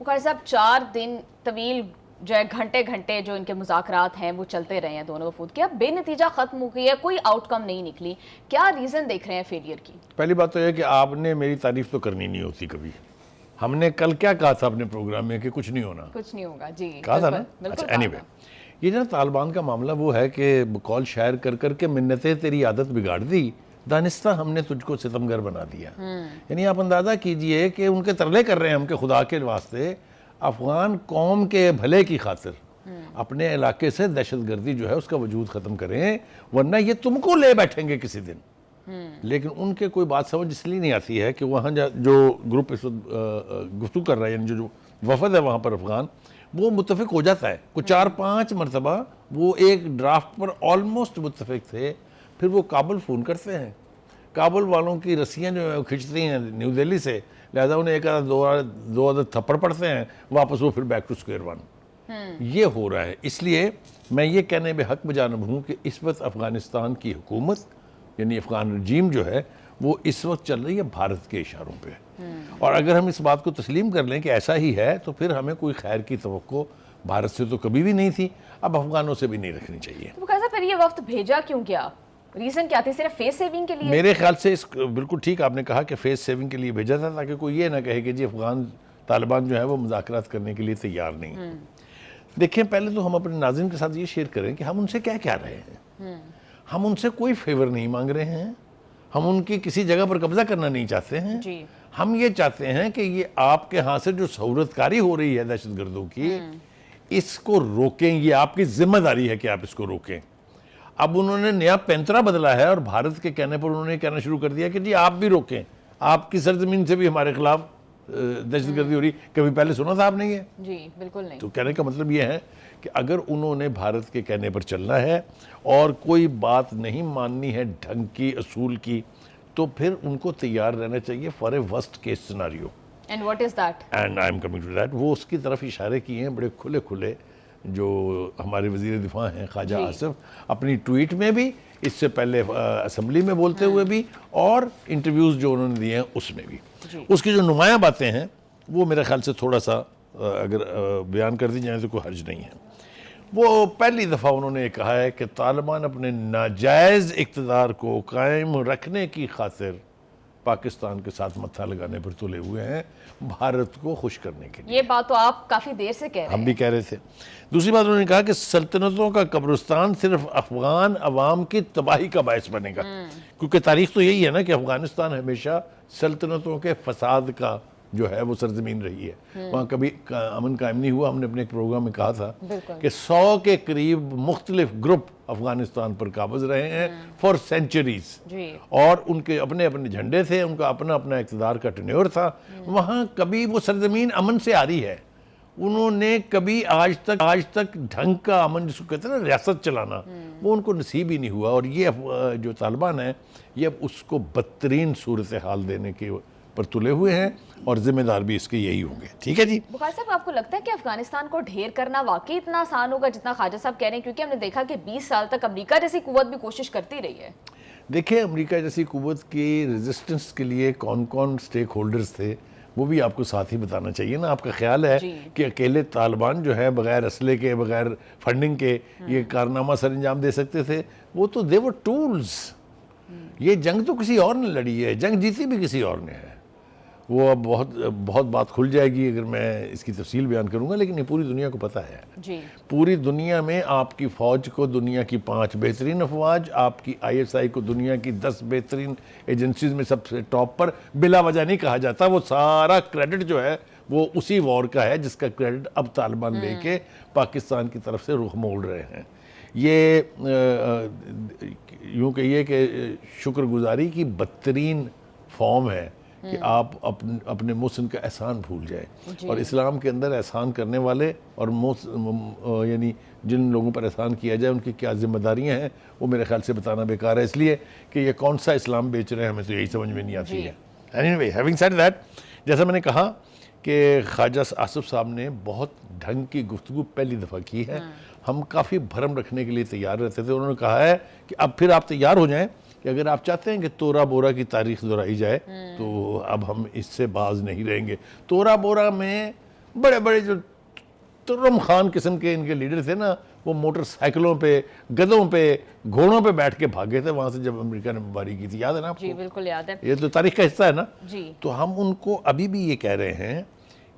بخاری صاحب 4 دن طویل جو ہے گھنٹے گھنٹے جو ان کے مذاکرات ہیں وہ چلتے رہے ہیں دونوں وفود کے, اب بے نتیجہ ختم ہو گئی ہے, کوئی آؤٹ کم نہیں نکلی, کیا ریزن دیکھ رہے ہیں فیلئر کی؟ پہلی بات تو یہ کہ آپ نے میری تعریف تو کرنی نہیں ہوتی کبھی. ہم نے کل کیا کہا تھا اپنے پروگرام میں کہ کچھ نہیں ہونا, کچھ نہیں ہوگا, جی کہا تھا نا. اچھا اینی وے, یہ جو طالبان کا معاملہ وہ ہے کہ بقول شاعر کر کر کے منتیں تیری عادت بگاڑ دی, دانستہ ہم نے تجھ کو ستمگر بنا دیا. یعنی آپ اندازہ کیجئے کہ ان کے ترلے کر رہے ہیں ہم کہ خدا کے واسطے افغان قوم کے بھلے کی خاطر اپنے علاقے سے دہشت گردی جو ہے اس کا وجود ختم کریں, ورنہ یہ تم کو لے بیٹھیں گے کسی دن. لیکن ان کے کوئی بات سمجھ اس لیے نہیں آتی ہے کہ وہاں جو گروپ اس وقت گفتگو کر رہا ہے, یعنی جو وفد ہے وہاں پر افغان, وہ متفق ہو جاتا ہے. کوئی 4-5 مرتبہ وہ ایک ڈرافٹ پر آلموسٹ متفق تھے, پھر وہ کابل فون کرتے ہیں. کابل والوں کی رسیاں جو ہیں وہ کھنچتی ہیں نیو دہلی سے, لہذا انہیں ایک دو عدد تھپڑ پڑتے ہیں, واپس وہ پھر بیک ٹو اسکوئر ون. یہ ہو رہا ہے. اس لیے میں یہ کہنے میں حق بجانب ہوں کہ اس وقت افغانستان کی حکومت یعنی افغان رجیم جو ہے وہ اس وقت چل رہی ہے بھارت کے اشاروں پہ. اور اگر ہم اس بات کو تسلیم کر لیں کہ ایسا ہی ہے تو پھر ہمیں کوئی خیر کی توقع بھارت سے تو کبھی بھی نہیں تھی, اب افغانوں سے بھی نہیں رکھنی چاہیے. تو کیسا پھر یہ وفد بھیجا کیوں کیا؟ ریزن کیا تھی؟ صرف فیس سیونگ کے لیے؟ میرے خیال سے بالکل ٹھیک آپ نے کہا کہ فیس سیونگ کے لیے بھیجا تھا, تاکہ کوئی یہ نہ کہے کہ جی افغان طالبان جو ہے وہ مذاکرات کرنے کے لیے تیار نہیں. دیکھیں پہلے تو ہم اپنے ناظرین کے ساتھ یہ شیئر کریں کہ ہم ان سے کیا کہہ رہے ہیں. ہم ان سے کوئی فیور نہیں مانگ رہے ہیں, ہم ان کی کسی جگہ پر قبضہ کرنا نہیں چاہتے ہیں. ہم یہ چاہتے ہیں کہ یہ آپ کے ہاں سے جو سہولت کاری ہو رہی ہے دہشت گردوں کی, اس کو روکیں. یہ آپ کی ذمہ داری ہے کہ آپ اس کو روکیں. اب انہوں نے نیا پینترا بدلا ہے اور بھارت کے کہنے پر انہوں نے کہنا شروع کر دیا کہ جی آپ بھی روکیں, آپ کی سرزمین سے بھی ہمارے خلاف دہشت گردی ہو رہی. کبھی پہلے سنا تھا آپ نے یہ؟ جی بالکل نہیں. تو کہنے کا مطلب یہ ہے کہ اگر انہوں نے بھارت کے کہنے پر چلنا ہے اور کوئی بات نہیں ماننی ہے ڈھنگ کی اصول کی, تو پھر ان کو تیار رہنا چاہیے for a worst case scenario. And what is that? And I am coming to that. وہ اس کی طرف اشارے کیے ہیں بڑے کھلے کھلے جو ہمارے وزیر دفاع ہیں خواجہ آصف, اپنی ٹویٹ میں بھی, اس سے پہلے اسمبلی میں بولتے ہوئے بھی, اور انٹرویوز جو انہوں نے دیے ہیں اس میں بھی. اس کی جو نمایاں باتیں ہیں وہ میرے خیال سے تھوڑا سا اگر بیان کر دی جائیں تو کوئی حرج نہیں ہے. وہ پہلی دفعہ انہوں نے کہا ہے کہ طالبان اپنے ناجائز اقتدار کو قائم رکھنے کی خاطر پاکستان کے ساتھ متھا لگانے پر تلے ہوئے ہیں, بھارت کو خوش کرنے کے لیے. یہ بات تو آپ کافی دیر سے کہہ رہے ہیں. ہم بھی کہہ رہے تھے. دوسری بات انہوں نے کہا کہ سلطنتوں کا قبرستان صرف افغان عوام کی تباہی کا باعث بنے گا, کیونکہ تاریخ تو یہی ہے نا کہ افغانستان ہمیشہ سلطنتوں کے فساد کا جو ہے وہ سرزمین رہی ہے. وہاں کبھی امن قائم نہیں ہوا. ہم نے اپنے ایک پروگرام میں کہا تھا کہ 100 کے قریب مختلف گروپ افغانستان پر قابض رہے ہیں فار سینچریز, اور ان کے اپنے اپنے جھنڈے تھے, ان کا اپنا اپنا اقتدار کا ٹینیور تھا. وہاں کبھی وہ سرزمین امن سے آ رہی ہے. انہوں نے کبھی آج تک ڈھنگ کا امن جس کو کہتے ہیں نا ریاست چلانا, وہ ان کو نصیب ہی نہیں ہوا. اور یہ جو طالبان ہیں یہ اب اس کو بدترین صورتحال دینے کے پر تلے ہوئے ہیں, اور ذمہ دار بھی اس کے یہی ہوں گے. ٹھیک ہے جی. بخاری صاحب آپ کو لگتا ہے کہ افغانستان کو ڈھیر کرنا واقعی اتنا آسان ہوگا جتنا خواجہ صاحب کہہ رہے ہیں؟ کیونکہ ہم نے دیکھا کہ 20 سال تک امریکہ جیسی قوت بھی کوشش کرتی رہی ہے. دیکھیں امریکہ جیسی قوت کی ریزسٹنس کے لیے کون کون سٹیک ہولڈرز تھے وہ بھی آپ کو ساتھ ہی بتانا چاہیے نا. آپ کا خیال ہے کہ اکیلے طالبان جو ہے بغیر اسلحے کے بغیر فنڈنگ کے یہ کارنامہ سر انجام دے سکتے تھے؟ وہ تو دے ور ٹولز. یہ جنگ تو کسی اور نے لڑی ہے, جنگ جیتی بھی کسی اور نے ہے. وہ اب بہت بات کھل جائے گی اگر میں اس کی تفصیل بیان کروں گا, لیکن یہ پوری دنیا کو پتہ ہے. پوری دنیا میں آپ کی فوج کو دنیا کی 5 بہترین افواج, آپ کی ISI کو دنیا کی 10 بہترین ایجنسیز میں سب سے ٹاپ پر بلا وجہ نہیں کہا جاتا. وہ سارا کریڈٹ جو ہے وہ اسی وار کا ہے جس کا کریڈٹ اب طالبان لے کے پاکستان کی طرف سے رخ موڑ رہے ہیں. یہ یوں کہیے کہ شکر گزاری کی بدترین فارم ہے کہ آپ اپنے محسن کا احسان بھول جائیں. اور اسلام کے اندر احسان کرنے والے اور یعنی جن لوگوں پر احسان کیا جائے ان کی کیا ذمہ داریاں ہیں وہ میرے خیال سے بتانا بیکار ہے, اس لیے کہ یہ کون سا اسلام بیچ رہے ہیں ہمیں تو یہی سمجھ میں نہیں آتی ہے. Anyway, having said that, جیسا میں نے کہا کہ خواجہ آصف صاحب نے بہت ڈھنگ کی گفتگو پہلی دفعہ کی ہے. ہم کافی بھرم رکھنے کے لیے تیار رہتے تھے. انہوں نے کہا ہے کہ اب پھر آپ تیار ہو جائیں کہ اگر آپ چاہتے ہیں کہ تورا بورا کی تاریخ دہرائی جائے تو اب ہم اس سے باز نہیں رہیں گے. تورا بورا میں بڑے بڑے جو ترم خان قسم کے ان کے لیڈر تھے نا، وہ موٹر سائیکلوں پہ، گدھوں پہ، گھوڑوں پہ بیٹھ کے بھاگے تھے وہاں سے جب امریکہ نے بمباری کی تھی، یاد ہے نا آپ جی کو؟ بالکل یاد ہے یہ تو تاریخ کا حصہ ہے نا۔ جی۔ تو ہم ان کو ابھی بھی یہ کہہ رہے ہیں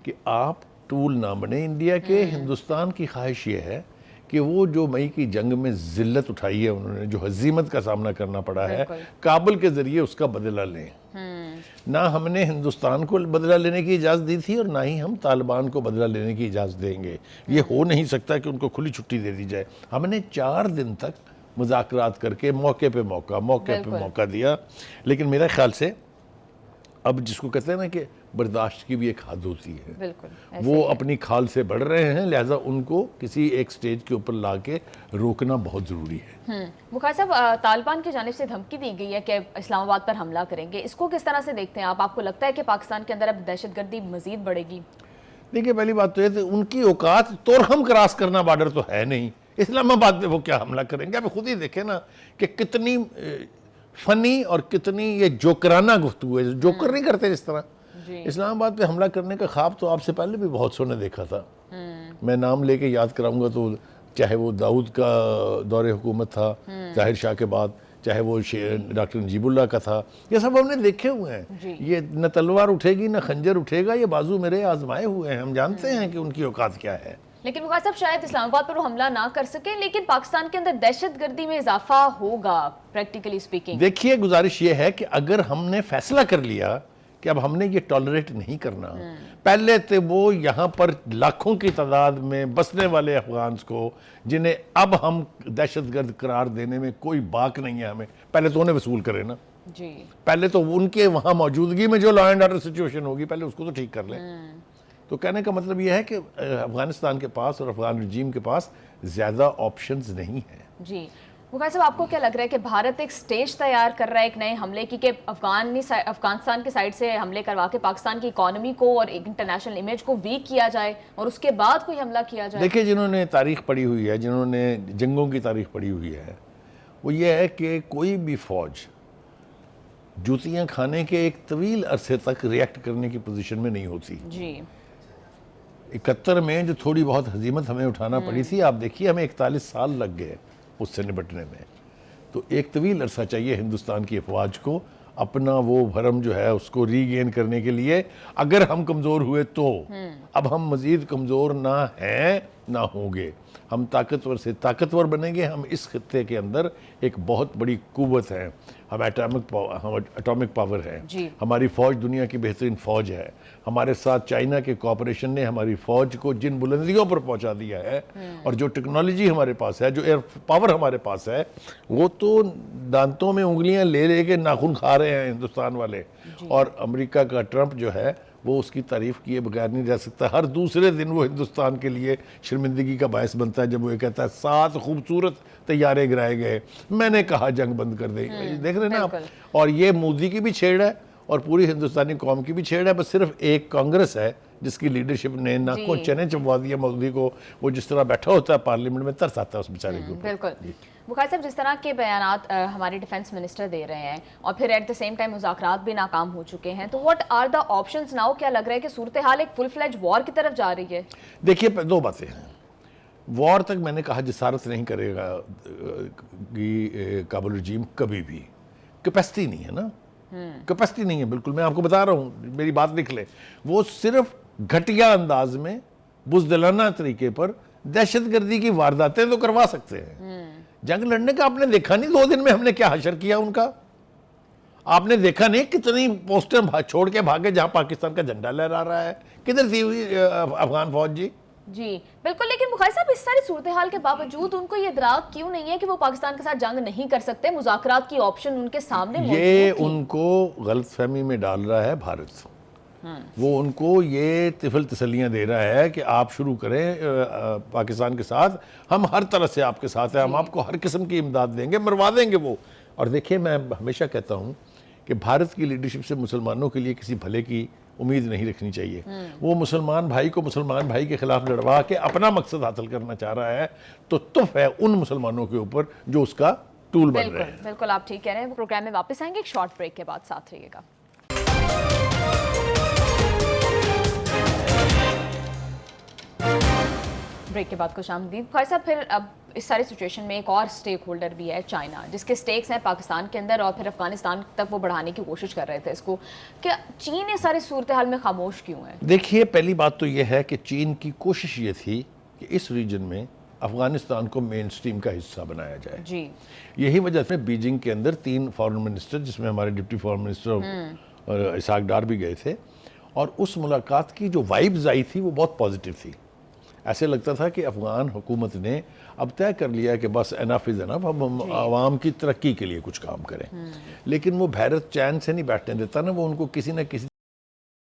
کہ آپ ٹول نہ بنے انڈیا کے۔ ہندوستان کی خواہش یہ ہے کہ وہ جو مئی کی جنگ میں ذلت اٹھائی ہے انہوں نے، جو ہزیمت کا سامنا کرنا پڑا ہے، کابل کے ذریعے اس کا بدلہ لیں۔ نہ ہم نے ہندوستان کو بدلہ لینے کی اجازت دی تھی اور نہ ہی ہم طالبان کو بدلہ لینے کی اجازت دیں گے۔ یہ ہو نہیں سکتا کہ ان کو کھلی چھٹی دے دی جائے۔ ہم نے 4 دن تک مذاکرات کر کے موقع پہ موقع دیا، لیکن میرے خیال سے اب جس کو کہتے ہیں نا کہ برداشت کی بھی ایک حد ہوتی ہے، بالکل وہ اپنی کھال سے بڑھ رہے ہیں، لہٰذا ان کو کسی ایک سٹیج کے اوپر لا کے روکنا بہت ضروری ہے۔ بخاری صاحب، طالبان کی جانب سے دھمکی دی گئی ہے کہ اسلام آباد پر حملہ کریں گے، اس کو کس طرح سے دیکھتے ہیں آپ کو لگتا ہے کہ پاکستان کے اندر اب دہشت گردی مزید بڑھے گی؟ دیکھیں، پہلی بات تو یہ کہ ان کی اوقات تورہم کراس کرنا بارڈر تو ہے نہیں، اسلام آباد میں وہ کیا حملہ کریں گے؟ اب خود ہی دیکھیں نا کہ کتنی فنی اور کتنی یہ جوکرانہ گفتگو ہے، جوکر نہیں کرتے جس طرح۔ اسلام آباد پہ حملہ کرنے کا خواب تو آپ سے پہلے بھی بہت سو نے دیکھا تھا۔ میں نام لے کے یاد کراؤں گا تو چاہے وہ داؤد کا دور حکومت تھا ظاہر شاہ کے بعد، چاہے وہ ڈاکٹر نجیب اللہ کا تھا، یہ سب ہم نے دیکھے ہوئے ہیں۔ یہ نہ تلوار اٹھے گی نہ خنجر اٹھے گا، یہ بازو میرے آزمائے ہوئے ہیں، ہم جانتے ہیں کہ ان کی اوقات کیا ہے۔ لیکن بخاری صاحب شاید اسلام آباد پر وہ حملہ نہ کر سکیں، لیکن پاکستان کے اندر دہشت گردی میں اضافہ ہوگا پریکٹیکلی سپیکنگ۔ دیکھیے، گزارش یہ ہے کہ اگر ہم نے فیصلہ کر لیا کہ اب ہم نے یہ ٹالریٹ نہیں کرنا، پہلے تھے وہ یہاں پر لاکھوں کی تعداد میں بسنے والے افغانز کو جنہیں اب ہم دہشت گرد قرار دینے میں کوئی باک نہیں ہے ہمیں، پہلے تو انہیں وصول کریں نا۔ جی، پہلے تو ان کے وہاں موجودگی میں جو لا اینڈ آرڈر سچویشن ہوگی پہلے اس کو تو ٹھیک کر لیں۔ تو کہنے کا مطلب یہ ہے کہ افغانستان کے پاس اور افغان رجیم کے پاس زیادہ آپشنز نہیں ہیں۔ جی بخاری صاحب، آپ کو کیا لگ رہا ہے کہ بھارت ایک سٹیج تیار کر رہا ہے ایک نئے حملے کی، کہ افغانستان کی سائیڈ سے حملے کروا کے پاکستان کی اکانومی کو اور انٹرنیشنل امیج کو ویک کیا جائے اور اس کے بعد کوئی حملہ کیا جائے؟ دیکھیں، جنہوں نے تاریخ پڑھی ہوئی ہے، جنہوں نے جنگوں کی تاریخ پڑھی ہوئی ہے، وہ یہ ہے کہ کوئی بھی فوج جوتیاں کھانے کے ایک طویل عرصے تک ریئیکٹ کرنے کی پوزیشن میں نہیں ہوتی۔ جی، 71 میں جو تھوڑی بہت ہزیمت ہمیں اٹھانا پڑی تھی، آپ دیکھیے ہمیں 41 سال لگ گئے اس سے نپٹنے میں۔ تو ایک طویل عرصہ چاہیے ہندوستان کی افواج کو اپنا وہ بھرم جو ہے اس کو ری گین کرنے کے لیے۔ اگر ہم کمزور ہوئے تو اب ہم مزید کمزور نہ ہیں نہ ہوں گے، ہم طاقتور سے طاقتور بنیں گے۔ ہم اس خطے کے اندر ایک بہت بڑی قوت ہے، ہم اٹامک پاور ہے، ہماری فوج دنیا کی بہترین فوج ہے۔ ہمارے ساتھ چائنا کے کوآپریشن نے ہماری فوج کو جن بلندیوں پر پہنچا دیا ہے، اور جو ٹیکنالوجی ہمارے پاس ہے، جو ایئر پاور ہمارے پاس ہے، وہ تو دانتوں میں انگلیاں لے لے کے ناخن کھا رہے ہیں ہندوستان والے۔ اور امریکہ کا ٹرمپ جو ہے وہ اس کی تعریف کیے بغیر نہیں رہ سکتا۔ ہر دوسرے دن وہ ہندوستان کے لیے شرمندگی کا باعث بنتا ہے جب وہ یہ کہتا ہے 7 خوبصورت طیارے گرائے گئے، میں نے کہا جنگ بند کر دیں۔ دیکھ رہے ہیں نا آپ، اور یہ مودی کی بھی چھیڑ ہے اور پوری ہندوستانی قوم کی بھی چھیڑ ہے۔ بس صرف ایک کانگریس ہے جس کی لیڈرشپ نے ناکوں چنے چبوا دیا مودی کو۔ وہ جس طرح بیٹھا ہوتا ہے پارلیمنٹ میں، ترس آتا ہے اس بیچارے کو۔ بالکل بخاری صاحب، جس طرح کے بیانات ہمارے ڈیفنس منسٹر دے رہے ہیں اور پھر ایٹ دا سیم ٹائم مذاکرات بھی ناکام ہو چکے ہیں، تو what are the options now? کیا لگ رہا ہے کہ صورتحال ایک فل فلیج وار کی طرف جا رہی ہے؟ دیکھیے، 2 باتیں ہیں۔ وار تک میں نے کہا جسارت نہیں کرے گا کابل رجیم کبھی بھی، کیپیسٹی نہیں ہے نا، کیپیسٹی نہیں ہے بالکل۔ میں آپ کو بتا رہا ہوں، میری بات لکھ لیں، وہ صرف گھٹیا انداز میں بزدلانہ طریقے پر دہشت گردی کی وارداتیں تو کروا سکتے ہیں۔ جنگ لڑنے کا آپ نے دیکھا نہیں 2 دن میں ہم نے کیا حشر کیا ان کا؟ آپ نے دیکھا نہیں کتنی پوسٹیں چھوڑ کے بھاگے جہاں پاکستان کا جھنڈا لہرا رہا ہے؟ کدھر تھی ہوئی افغان فوج جی؟ جی بالکل، لیکن بخاری صاحب اس ساری صورتحال کے باوجود ان کو یہ ادراک کیوں نہیں ہے کہ وہ پاکستان کے ساتھ جنگ نہیں کر سکتے؟ مذاکرات کی آپشن ان کے سامنے موجود تھی۔ یہ ان کو غلط فہمی میں ڈال رہا ہے بھارت۔ وہ ان کو یہ طفل تسلیاں دے رہا ہے کہ آپ شروع کریں پاکستان کے ساتھ، ہم ہر طرح سے آپ کے ساتھ ہیں، ہم آپ کو ہر قسم کی امداد دیں گے، مروا دیں گے وہ۔ اور دیکھیں، میں ہمیشہ کہتا ہوں کہ بھارت کی لیڈرشپ سے مسلمانوں کے لیے کسی بھلے کی امید نہیں رکھنی چاہیے۔ وہ مسلمان بھائی کو مسلمان بھائی کے خلاف لڑوا کے اپنا مقصد حاصل کرنا چاہ رہا ہے، تو تف ہے ان مسلمانوں کے اوپر جو اس کا ٹول بن رہے ہیں۔ بالکل آپ ٹھیک کہہ رہے ہیں۔ پروگرام میں واپس آئیں گے ایک شارٹ بریک کے بعد، ساتھ رہیے گا۔ بریک کے بعد خوش آمدید. خواہ صاحب پھر اب اس ساری سچویشن میں ایک اور سٹیک ہولڈر بھی ہے چائنا, جس کے سٹیکس ہیں پاکستان کے اندر اور پھر افغانستان تک وہ بڑھانے کی کوشش کر رہے تھے اس کو. کیا چین اس ساری صورتحال میں خاموش کیوں ہے؟ دیکھیے پہلی بات تو یہ ہے کہ چین کی کوشش یہ تھی کہ اس ریجن میں افغانستان کو مین سٹریم کا حصہ بنایا جائے. جی یہی وجہ سے بیجنگ کے اندر 3 فارن منسٹر, جس میں ہمارے ڈپٹی فارن منسٹر اور اسحاق ڈار بھی گئے تھے, اور اس ملاقات کی جو وائبز آئی تھی وہ بہت پازیٹیو تھی. ایسے لگتا تھا کہ افغان حکومت نے اب طے کر لیا کہ بس انف از انف, اب ہم عوام کی ترقی کے لیے کچھ کام کریں. لیکن وہ بھیرت چین سے نہیں بیٹھنے دیتا نا, وہ ان کو کسی نہ کسی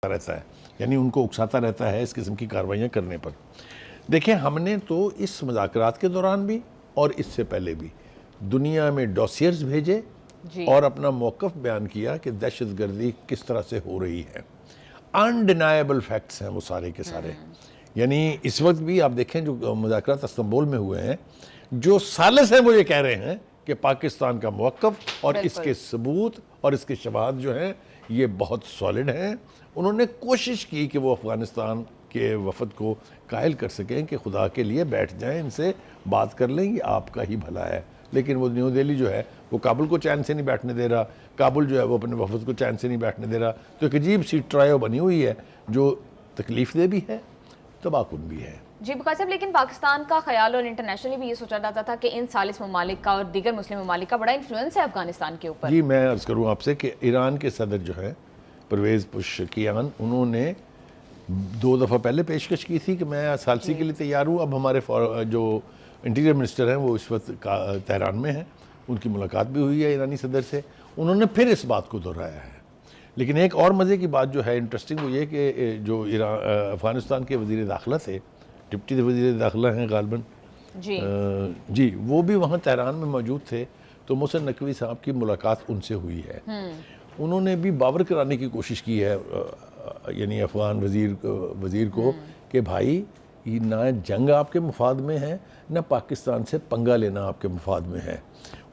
رہتا ہے, یعنی ان کو اکساتا رہتا ہے اس قسم کی کارروائیاں کرنے پر. دیکھیں ہم نے تو اس مذاکرات کے دوران بھی اور اس سے پہلے بھی دنیا میں ڈوسیئرز بھیجے اور اپنا موقف بیان کیا کہ دہشت گردی کس طرح سے ہو رہی ہے. انڈینائبل فیکٹس ہیں وہ سارے کے سارے. یعنی اس وقت بھی آپ دیکھیں جو مذاکرات استنبول میں ہوئے ہیں, جو ثالث ہیں وہ یہ کہہ رہے ہیں کہ پاکستان کا موقف اور اس کے ثبوت اور اس کے شواہد جو ہیں یہ بہت سالڈ ہیں. انہوں نے کوشش کی کہ وہ افغانستان کے وفد کو قائل کر سکیں کہ خدا کے لیے بیٹھ جائیں, ان سے بات کر لیں, یہ آپ کا ہی بھلا ہے. لیکن وہ نیو دہلی جو ہے وہ کابل کو چین سے نہیں بیٹھنے دے رہا, کابل جو ہے وہ اپنے وفد کو چین سے نہیں بیٹھنے دے رہا. تو ایک عجیب سی ٹرائیو بنی ہوئی ہے جو تکلیف دہ بھی ہے, تباہ کن بھی ہے. جی بخاری صاحب, لیکن پاکستان کا خیال اور انٹرنیشنلی بھی یہ سوچا جاتا تھا کہ ان ثالث ممالک کا اور دیگر مسلم ممالک کا بڑا انفلوئنس ہے افغانستان کے اوپر. جی میں عرض کروں آپ سے کہ ایران کے صدر جو ہے پرویز پشکیان, انہوں نے 2 دفعہ پہلے پیشکش کی تھی کہ میں ثالثی کے لیے تیار ہوں. اب ہمارے جو انٹیریئر منسٹر ہیں وہ اس وقت تہران میں ہیں, ان کی ملاقات بھی ہوئی ہے ایرانی صدر سے, انہوں نے پھر اس بات کو دہرایا ہے. لیکن ایک اور مزے کی بات جو ہے انٹرسٹنگ وہ یہ کہ جو افغانستان کے وزیر داخلہ تھے, ڈپٹی وزیر داخلہ ہیں غالباً, جی وہ بھی وہاں تہران میں موجود تھے. تو محسن نقوی صاحب کی ملاقات ان سے ہوئی ہے. انہوں نے بھی باور کرانے کی کوشش کی ہے یعنی افغان وزیر کو کہ بھائی نہ جنگ آپ کے مفاد میں ہے نہ پاکستان سے پنگا لینا آپ کے مفاد میں ہے.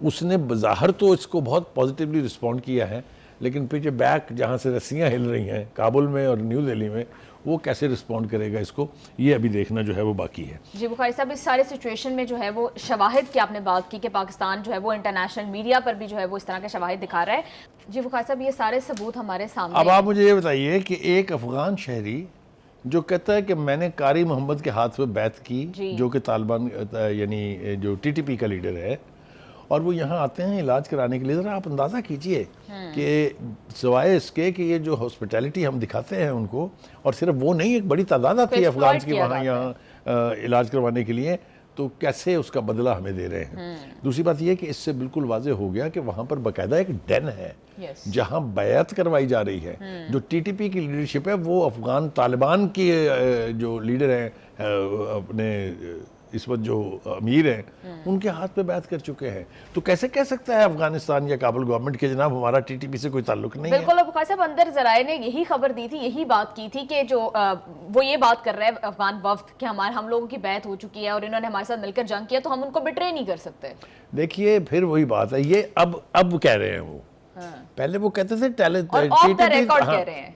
اس نے بظاہر تو اس کو بہت پازیٹیولی رسپونڈ کیا ہے, لیکن پیچھے بیک جہاں سے رسیاں ہل رہی ہیں کابل میں اور نیو دہلی میں, وہ کیسے رسپونڈ کرے گا اس کو, یہ ابھی دیکھنا جو ہے وہ باقی ہے. جی بخاری صاحب, اس سارے سچویشن میں جو ہے وہ شواہد کی آپ نے بات کی کہ پاکستان جو ہے وہ انٹرنیشنل میڈیا پر بھی جو ہے وہ اس طرح کے شواہد دکھا رہا ہے. جی بخاری صاحب, یہ سارے ثبوت ہمارے سامنے. اب آپ مجھے یہ بتائیے کہ ایک افغان شہری جو کہتا ہے کہ میں نے قاری محمد کے ہاتھ پہ بیعت کی, جو کہ طالبان یعنی جو ٹی ٹی پی کا لیڈر ہے, اور وہ یہاں آتے ہیں علاج کرانے کے لیے. ذرا آپ اندازہ کیجئے کہ سوائے اس کے کہ یہ جو ہاسپٹیلٹی ہم دکھاتے ہیں ان کو, اور صرف وہ نہیں ایک بڑی تعداد آتی ہے افغانس کی وہاں یہاں علاج کروانے کے لیے, تو کیسے اس کا بدلہ ہمیں دے رہے ہیں. دوسری بات یہ کہ اس سے بالکل واضح ہو گیا کہ وہاں پر باقاعدہ ایک ڈین ہے جہاں بیعت کروائی جا رہی ہے. جو ٹی ٹی پی کی لیڈرشپ ہے وہ افغان طالبان کی جو لیڈر ہیں اپنے اس وقت جو امیر ہیں ان کے ہاتھ پہ بیعت کر چکے ہیں. تو کیسے کہہ سکتا ہے افغانستان یا کابل گورنمنٹ کہ جناب ہمارا ٹی ٹی پی سے کوئی تعلق نہیں ہے. بالکل. اب صاحب اندر ذرائع نے یہی خبر دی تھی, یہی بات کی تھی کہ جو وہ یہ بات کر رہے ہیں افغان وفد کہ ہم لوگوں کی بیعت ہو چکی ہے اور انہوں نے ہمارے ساتھ مل کر جنگ کیا, تو ہم ان کو بٹرے نہیں کر سکتے. دیکھیے پھر وہی بات ہے, یہ اب کہہ رہے ہیں وہ, پہلے وہ کہتے تھے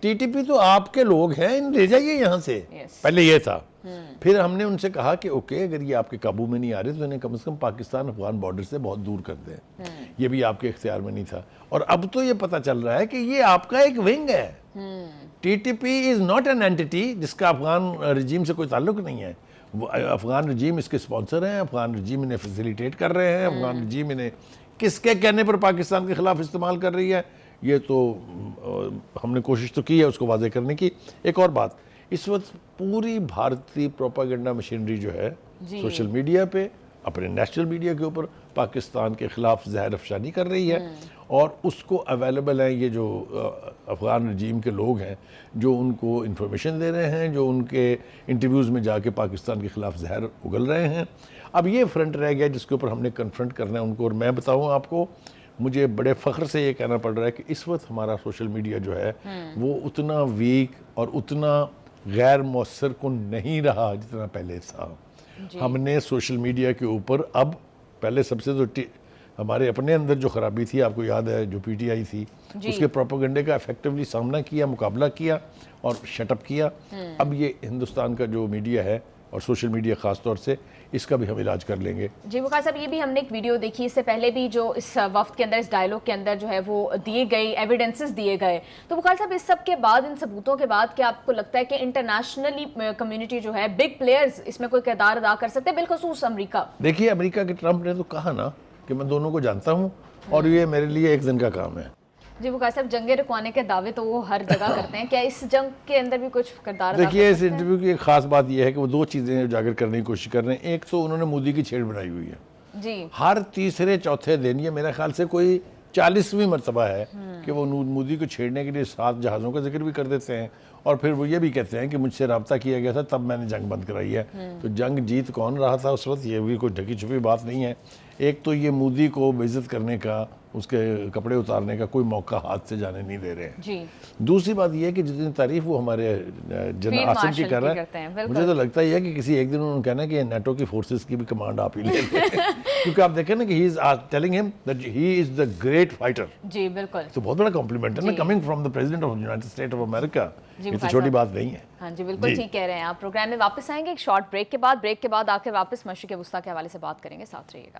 ٹی ٹی پی تو آپ کے لوگ ہیں, لے جائیے یہاں سے, پہلے یہ تھا. پھر ہم نے ان سے کہا کہ اوکے اگر یہ آپ کے قابو میں نہیں آ رہے تو انہیں کم از کم پاکستان افغان بارڈر سے بہت دور کر دیں. یہ بھی آپ کے اختیار میں نہیں تھا. اور اب تو یہ پتہ چل رہا ہے کہ یہ آپ کا ایک ونگ ہے. T T P is not an entity جس کا افغان رجیم سے کوئی تعلق نہیں ہے. افغان رجیم اس کے سپانسر ہیں, افغان رجیم انہیں فیسیلیٹیٹ کر رہے ہیں, افغان رجیم انہیں کس کے کہنے پر پاکستان کے خلاف استعمال کر رہی ہے. یہ تو ہم نے کوشش تو کی ہے اس کو واضح کرنے کی. ایک اور بات, اس وقت پوری بھارتی پروپیگنڈا مشینری جو ہے سوشل میڈیا پہ, اپنے نیشنل میڈیا کے اوپر پاکستان کے خلاف زہر افشانی کر رہی ہے, اور اس کو اویلیبل ہیں یہ جو افغان رجیم کے لوگ ہیں جو ان کو انفارمیشن دے رہے ہیں, جو ان کے انٹرویوز میں جا کے پاکستان کے خلاف زہر اگل رہے ہیں. اب یہ فرنٹ رہ گیا جس کے اوپر ہم نے کنفرنٹ کرنا ہے ان کو. اور میں بتاؤں آپ کو, مجھے بڑے فخر سے یہ کہنا پڑ رہا ہے کہ اس وقت ہمارا سوشل میڈیا جو ہے وہ اتنا ویک اور اتنا غیر مؤثر کن نہیں رہا جتنا پہلے تھا. ہم نے سوشل میڈیا کے اوپر اب پہلے سب سے تو ہمارے اپنے اندر جو خرابی تھی, آپ کو یاد ہے جو پی ٹی آئی تھی, اس کے پروپیگنڈے کا ایفیکٹولی سامنا کیا, مقابلہ کیا اور شٹ اپ کیا. اب یہ ہندوستان کا جو میڈیا ہے اور سوشل میڈیا خاص طور سے اس کا بھی ہم علاج کر لیں گے. جی وقار صاحب، یہ بھی ہم نے ایک ویڈیو دیکھی اس سے پہلے بھی جو اس وفد کے اندر اس ڈائلاگ کے اندر جو ہے وہ دیے گئے ایویڈنسز دیے گئے. تو وقار صاحب اس سب کے بعد، ان ثبوتوں کے بعد، کیا آپ کو لگتا ہے کہ انٹرنیشنلی کمیونٹی جو ہے، بگ پلیئرز اس میں کوئی کردار ادا کر سکتے ہیں، بالخصوص امریکہ؟ دیکھیے امریکہ کے ٹرمپ نے تو کہا نا کہ میں دونوں کو جانتا ہوں اور یہ میرے لیے ایک دن کا کام ہے. جی وقار صاحب، جنگیں رکوانے کے دعوے تو وہ ہر جگہ کرتے ہیں، کیا اس جنگ کے اندر بھی کچھ کردار ادا دیکھیے کر اس سکتے ہیں؟ انٹرویو کی ایک خاص بات یہ ہے کہ وہ دو چیزیں اجاگر کرنے کی کوشش کر رہے ہیں. ایک تو انہوں نے مودی کی چھیڑ بنائی ہوئی ہے. جی ہر تیسرے چوتھے دن، یہ میرے خیال سے کوئی 40ویں مرتبہ ہے کہ وہ مودی کو چھیڑنے کے لیے 7 جہازوں کا ذکر بھی کر دیتے ہیں اور پھر وہ یہ بھی کہتے ہیں کہ مجھ سے رابطہ کیا گیا تھا تب میں نے جنگ بند کرائی ہے. تو جنگ جیت کون رہا تھا اس وقت، یہ بھی کوئی ڈھکی چھپی بات نہیں ہے. ایک تو یہ مودی کو بے عزت کرنے کا، اس کے کپڑے اتارنے کا کوئی موقع ہاتھ سے جانے نہیں دے رہے ہیں. جی دوسری بات یہ ہے کہ جتنی تعریف وہ ہمارے جنرل عاصم کی کر رہا ہے، مجھے تو لگتا یہ ہے کہ کسی ایک دن انہوں نے کہنا کہ نیٹو کی فورسز کی بھی کمانڈ آپ ہی لے لیں کیونکہ آپ دیکھیں نا کہ he is telling him that he is the great fighter. جی بالکل. تو بہت بڑا کمپلیمنٹ ہے نا coming from the president of United State of America. یہ تو چھوٹی بات نہیں ہے. ہاں جی بالکل ٹھیک کہہ رہے ہیں آپ. پروگرام میں واپس آئیں گے ایک شارٹ بریک کے بعد. بریک کے بعد آ کے واپس مشرق وسطیٰ کے حوالے سے بات کریں گے. ساتھ رہیے گا.